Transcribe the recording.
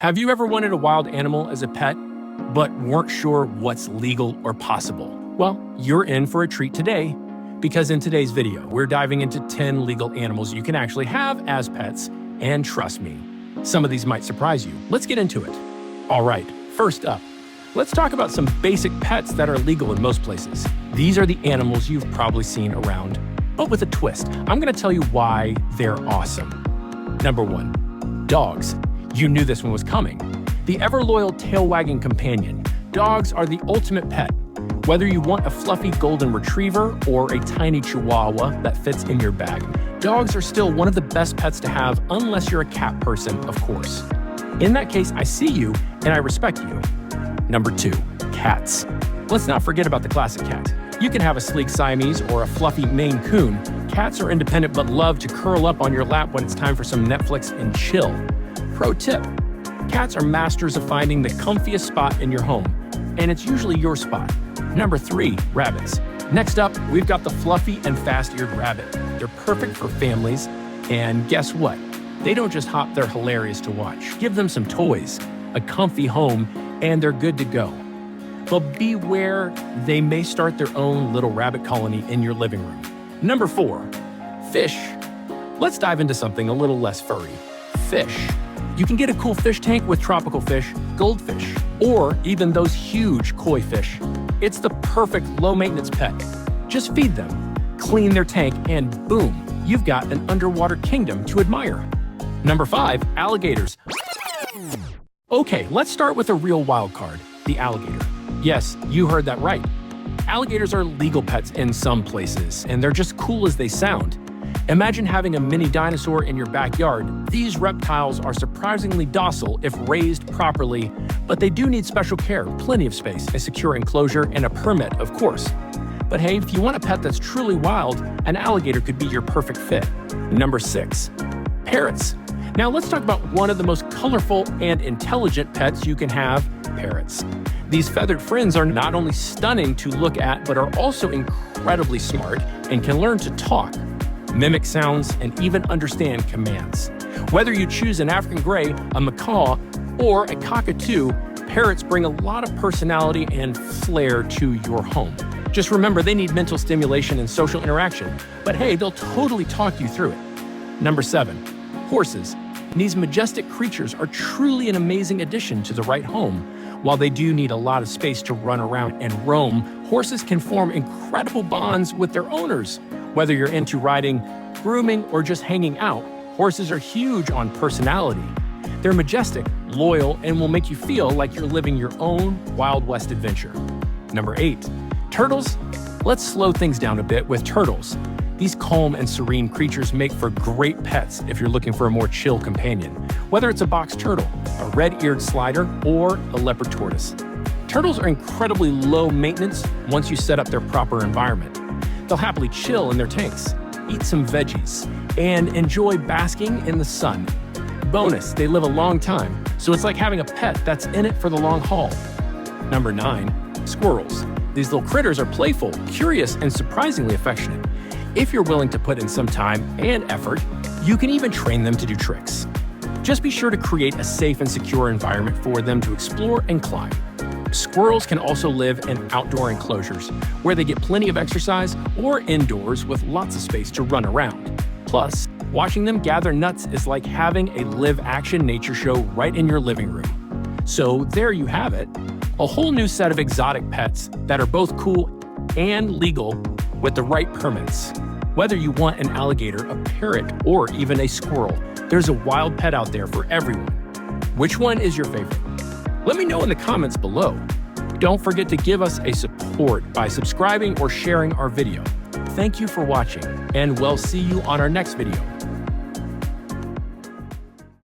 Have you ever wanted a wild animal as a pet, but weren't sure what's legal or possible? Well, you're in for a treat today, because in today's video, we're diving into 10 legal animals you can actually have as pets, and trust me, some of these might surprise you. Let's get into it. All right, first up, let's talk about some basic pets that are legal in most places. These are the animals you've probably seen around, but with a twist. I'm gonna tell you why they're awesome. Number 1, dogs. You knew this one was coming. The ever-loyal tail-wagging companion. Dogs are the ultimate pet. Whether you want a fluffy golden retriever or a tiny chihuahua that fits in your bag, dogs are still one of the best pets to have unless you're a cat person, of course. In that case, I see you and I respect you. Number 2, cats. Let's not forget about the classic cat. You can have a sleek Siamese or a fluffy Maine Coon. Cats are independent but love to curl up on your lap when it's time for some Netflix and chill. Pro tip, cats are masters of finding the comfiest spot in your home, and it's usually your spot. Number 3, rabbits. Next up, we've got the fluffy and fast-eared rabbit. They're perfect for families, and guess what? They don't just hop, they're hilarious to watch. Give them some toys, a comfy home, and they're good to go. But beware, they may start their own little rabbit colony in your living room. Number 4, fish. Let's dive into something a little less furry. Fish. You can get a cool fish tank with tropical fish, goldfish, or even those huge koi fish. It's the perfect low-maintenance pet. Just feed them, clean their tank, and boom, you've got an underwater kingdom to admire. Number 5, alligators. Okay, let's start with a real wild card, the alligator. Yes, you heard that right. Alligators are legal pets in some places, and they're just cool as they sound. Imagine having a mini dinosaur in your backyard. These reptiles are surprisingly docile if raised properly, but they do need special care, plenty of space, a secure enclosure, and a permit, of course. But hey, if you want a pet that's truly wild, an alligator could be your perfect fit. Number 6, parrots. Now let's talk about one of the most colorful and intelligent pets you can have, parrots. These feathered friends are not only stunning to look at, but are also incredibly smart and can learn to talk, mimic sounds, and even understand commands. Whether you choose an African gray, a macaw, or a cockatoo, parrots bring a lot of personality and flair to your home. Just remember, they need mental stimulation and social interaction, but hey, they'll totally talk you through it. Number 7, horses. These majestic creatures are truly an amazing addition to the right home. While they do need a lot of space to run around and roam, horses can form incredible bonds with their owners. Whether you're into riding, grooming, or just hanging out, horses are huge on personality. They're majestic, loyal, and will make you feel like you're living your own Wild West adventure. Number 8, turtles. Let's slow things down a bit with turtles. These calm and serene creatures make for great pets if you're looking for a more chill companion, whether it's a box turtle, a red-eared slider, or a leopard tortoise. Turtles are incredibly low maintenance once you set up their proper environment. They'll happily chill in their tanks, eat some veggies, and enjoy basking in the sun. Bonus, they live a long time, so it's like having a pet that's in it for the long haul. Number 9, squirrels. These little critters are playful, curious, and surprisingly affectionate. If you're willing to put in some time and effort, you can even train them to do tricks. Just be sure to create a safe and secure environment for them to explore and climb. Squirrels can also live in outdoor enclosures where they get plenty of exercise, or indoors with lots of space to run around. Plus, watching them gather nuts is like having a live-action nature show right in your living room. So there you have it, a whole new set of exotic pets that are both cool and legal with the right permits. Whether you want an alligator, a parrot, or even a squirrel, there's a wild pet out there for everyone. Which one is your favorite? Let me know in the comments below. Don't forget to give us a support by subscribing or sharing our video. Thank you for watching, and we'll see you on our next video.